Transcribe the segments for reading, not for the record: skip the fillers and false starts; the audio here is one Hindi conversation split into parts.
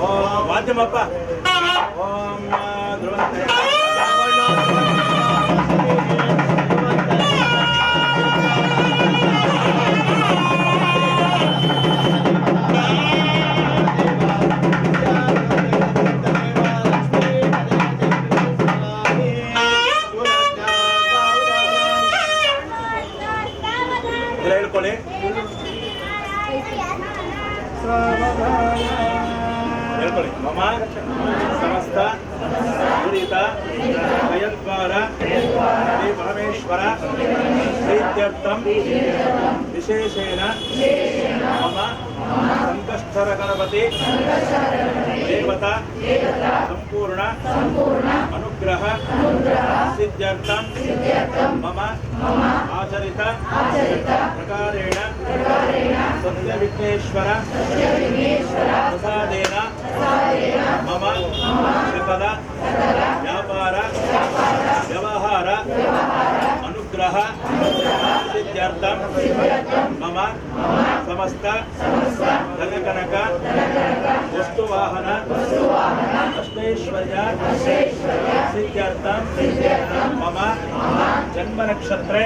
ಓಂ ವಾದ್ಯಮಪ್ಪ ಓಂ ಧ್ರುವಂತೆ ಹೇಳ್ಕೊಳ್ಳಿ. ಹೇಳ್ಕೊಳ್ಳಿ. ಮಮ ಸಮಸ್ತ ದುರಿತ ಭಯದ್ವಾರ ಶ್ರೀ ಪರಮೇಶ್ವರ ಪ್ರೀತ್ಯರ್ಥಂ ವಿಶೇಷೇಣ ಮಮ ಸಂಕಷ್ಟರ ಗಣಪತಿ ದೇವತಾ ಸಂಪೂರ್ಣ ಅನುಗ್ರಹ ಸಿದ್ಧ್ಯರ್ಥಂ ಮಮ ಆಚರಿತ ಪ್ರಕಾರೇಣ ಸತ್ಯ ವಿಘ್ನೇಶ್ವರ ಪ್ರಸಾದೇನ ಮಮ ಸಕಲ ವ್ಯಾಪಾರ ವ್ಯವಹಾರ ಅನುಗ್ರಹ ಸಿದ್ಧ್ಯರ್ಥಂ ಮಮ ಸಮಸ್ತ ಧನಕನಕ ವಸ್ತುವಾಹನ ಅಷ್ಟೈಶ್ವರ್ಯ ಸಿದ್ಧ್ಯರ್ಥಂ ಮಮ ಜನ್ಮ ನಕ್ಷತ್ರೆ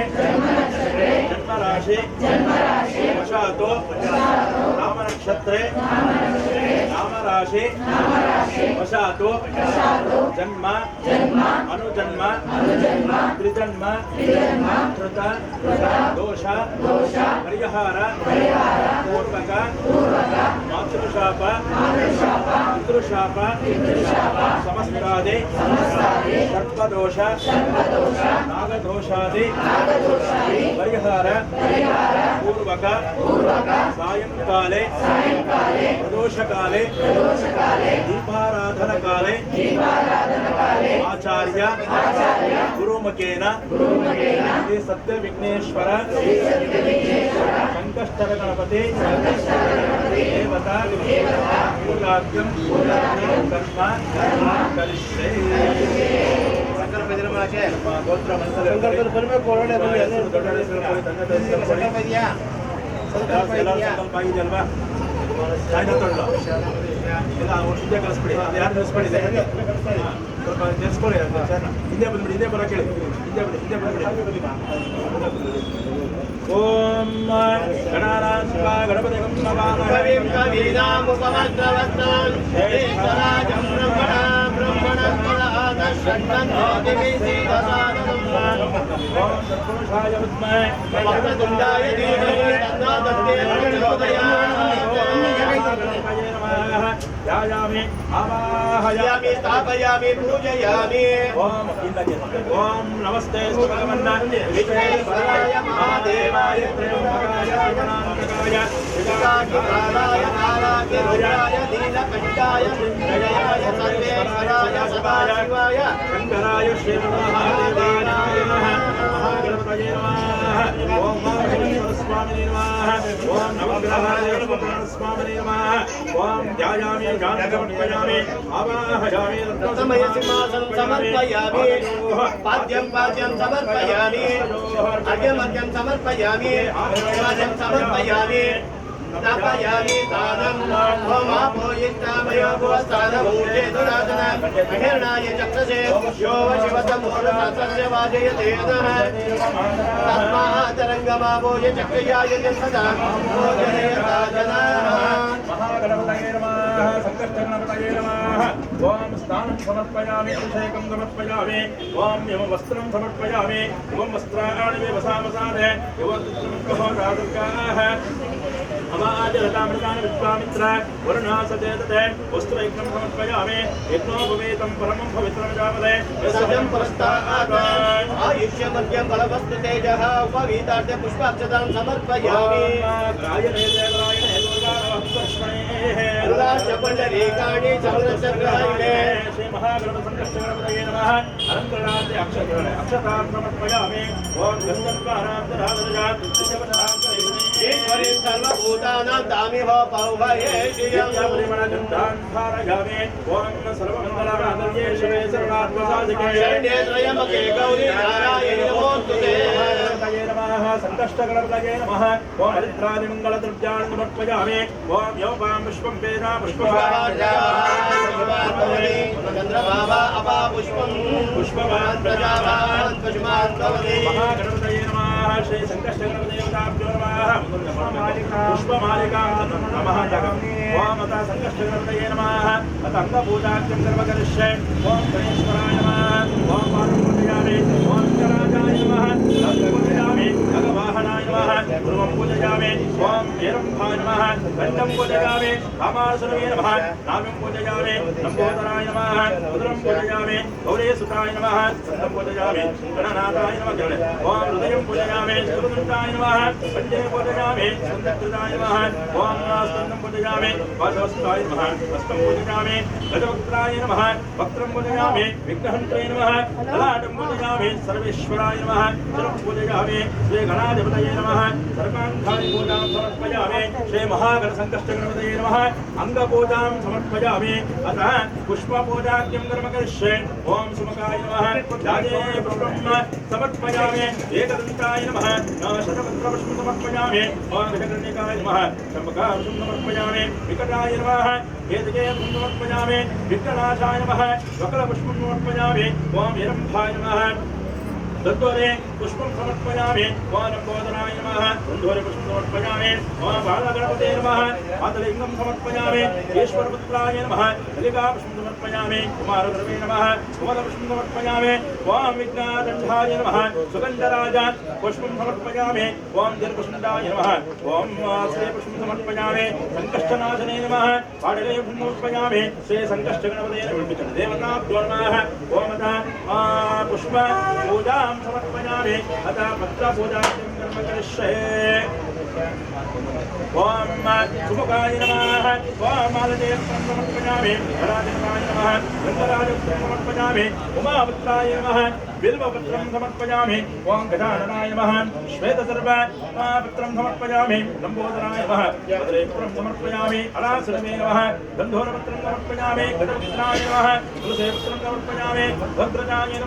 ಜನ್ಮರಾಶಿ ವಶಾತು ನಾಮ ನಕ್ಷತ್ರೆ ನಾಮರಾಶಿ ವಶಾತು ಜನ್ಮ ಅನುಜನ್ಮ ತ್ರಿಜನ್ಮ ಕೃತ ದೋಷ ಪರಿಹಾರ ಪೂರ್ವಕ ಮಾತೃಶಾಪ ಪಿತೃಶಾಪ ಸಮಸ್ತಾದಿ ಸರ್ಪದೋಷ ನಾಗದೋಷಾದಿ ಪರಿಹಾರ ಪೂರ್ವಕ ಸಾಯಂಕಾಲೆ ಪ್ರದೋಷಕಾಲೆ ದೀಪಾರಾಧನಕಾಲೆ ಆಚಾರ್ಯ ಗುರುಮುಖೇನ ಶ್ರೀ ಸತ್ಯ ವಿಘ್ನೇಶ್ವರ ಸಂಕಷ್ಟರ ಗಣಪತಿ ದೇವತಾ ಮೂಲಾದ್ಯಂ ಕರ್ಮ ಕರಿಷ್ಯೆ. ಗೋತ್ರ ಸಂಕಲ್ಪ ಆಗಿದೆಯಲ್ವಾ? ಇಲ್ಲ ಶುದ್ಧ ಕಳಿಸ್ಬಿಡಿ. ಅದು ಯಾರು ಕಳಿಸ್ಬಿಡಿದೆ ಸ್ವಲ್ಪ ನೆನೆಸ್ಕೊಳ್ಳಿ. ಹಿಂದೆ ಬಂದ್ಬಿಡಿ. ಹಿಂದೆ ಬರೋ ಕೇಳಿ. ಹಿಂದೆ ಬಂದ್ಬಿಡಿ. ಓಂ ಗಣಾನಾಂ ಗಣಪತಿಂ ನಮಾಮಿ ಕವೀನಾಮುಪಮದ್ರವತ್ನಾಂ ಶ್ರೀರಾಜಂ ಬ್ರಹ್ಮಣಂ ಕಲಾದ ಷಟ್ಕಂಧೋ ದಿವಿಸೀದಸಾದನಂ ಓಂ ಸತ್ಪುರುಷಾಯ ವಿದ್ಮಹೇ ವಕ್ರತುಂಡಾಯ ಧೀಮಹಿ ತನ್ನೋ ದತ್ತೇ ಪ್ರಚೋದಯಾತ್. ध्यायामि आवाहयामि स्थापयामि पूजयामि. ओम नमस्ते भगवन् विघ्नेश्वराय महादेवाय त्र्यंबकाय गणानाय विकाराय नारायणाय नीलकण्ठाय मृत्युंजयाय सर्वेश्वराय सदाशिवाय शंकराय श्रीमहादेवाय नमः. महागणपतये नमः. ओम महागणेश्वर स्वामिने नमः. ओम नवग्रहाय स्वामिने नमः. ओम ध्यायामि समर्पयामि आवाहयामि तमय सिंहासनं समर्पयामि पाद्यं समर्पयामि अर्घ्यं समर्पयामि आवाहनं समर्पयामि स्थापयामि दानं होमापोयिष्टामयो भुवस्तानमूर्ते दुराधन अहिर्णाय चक्षसे यो शिवतमूर्तस्य वाजयते नः तस्मातरङ्गमावोय चक्रयाय सदा भोजयता जनाः. महागणपतये नमः. संकष्टगणपतये नमः. ओम स्नानं समर्पयामि अभिषेकं समर्पयामि. ओम एवं वस्त्रं समर्पयामि. एवं वस्त्राणि वसामसादे एवं दुर्गः अमाजलतामृतानि विश्वामित्र वरुणासचेतते वस्त्रयज्ञं समर्पयामि. यज्ञोपवेतं परमं पवित्रमजापदे सजं पुरस्तात् आयुष्यमध्यं बलवस्तु तेजः उपवीतार्थे पुष्पाक्षतां समर्पयामि. गायने देवरायणे दुर्गाष्टपण्डरीकाणि चन्द्रचन्द्रायणे श्री महागणपतिसंकष्टगणपतये नमः. अलङ्कृतार्थे अक्षतां समर्पयामि. ओम गन्धर्वाणां दधातजात् ईश्वरी सर्वभूतानां तामिह पौभये श्रियं परिमलगन्धान्धारयामि ओम सर्वमङ्गलमाङ्गल्ये शिवे सर्वात्मसाधिके शरण्ये त्र्यम्बके गौरी नारायणि नमोस्तुते नमः संकष्टगणपतये नमः ओम हरिद्रादिमङ्गलद्रव्याणि समर्पयामि ओम योपां पुष्पं वेदा चन्द्रभावा अपा पुष्पं पुष्पवान् प्रजावान् पुष्पान् भवति महागणपतये नमः श्री संकष्टगणपदेवताभ्यो नमः पुष्पमालिकां नमः ओम अतः संकष्टगणपतये नमः अतः अंगपूजाख्यं कर्म करिष्ये ओम गणेश्वराय नमः ओम पादं पूजयामि ओम राजाय नमः पूजयामि भगवाहनाय नमः गुरुं पूजयामि ओम वीरंभाय नमः घण्टं पूजयामि कामासुरवे नमः नामं पूजयामि लंबोदराय नमः रुद्रं पूजयामि गौरीसुताय नमः सन्दं पूजयामि गणनाथाय नमः ओम हृदयं पूजयामि सुरदुष्टाय नमः पंजे पूजयामि सुन्दकृताय नमः ओम स्कन्दं पूजयामि वासवस्ताय नमः हस्तं पूजयामि गजवक्त्राय नमः वक्त्रं पूजयामि विघ्नहन्त्रे नमः ललाटं पूजयामि सर्वेश्वराय नमः शिरं पूजयामि श्री गणाधिपतये नमः सर्वाङ्गानि पूजां समर्पयामि श्री महागणसङ्कष्टगणपतये नमः अङ्गपूजां समर्पयामि अतः पुष्पपूजाख्यं कर्म करिष्ये ओम सुमकाय नमः जाजे पुष्पं समर्पयामि एकदन्ताय नमः शतपत्रपुष्पं समर्पयामि ओम विकर्णिकाय नमः चम्पकापुष्पं समर्पयामि विकटाय नमः केतके पुष्पं समर्पयामि विघ्ननाशाय नमः वक्रपुष्पं समर्पयामि ओम हिरम्भाय नमः दत्तोरे पुष्पं समर्पयामि ओम लंबोदराय नमः कुन्दोरे पुष्पं समर्पयामि ओम बालगणपते नमः पादलिङ्गं समर्पयामि ईश्वरपुत्राय नमः कलिका पुष्पं समर्पयामि कुमारगुरवे नमः कुमलपुष्पं समर्पयामि ओम विघ्नदण्डाय नमः सुगन्धराज पुष्पं समर्पयामि ओम दीर्घसुण्डाय नमः ओम श्रीपुष्पं समर्पयामि संकष्टनाशने नमः पाडले पुष्पं समर्पयामि श्री संकष्टगणपते नमः देवताभ्यो नमः ओम पुष्प पूजा समर्पयामि अतः पत्रपूजाख्यं कर्म करिष्ये ओम सुमुखाय नमः ओम मालदेवं समर्पयामि गणाधिपताय नमः गंगराजं समर्पयामि उमापुत्राय नमः बिल्वपत्रं समर्पयामि ओम गजाननाय नमः श्वेतसर्वपत्रं समर्पयामि लंबोदराय नमः भद्रेपुत्रं समर्पयामि अनासुरवे नमः गन्धोरपत्रं समर्पयामि गजपुत्राय नमः तुलसीपुत्रं समर्पयामि भद्रजाय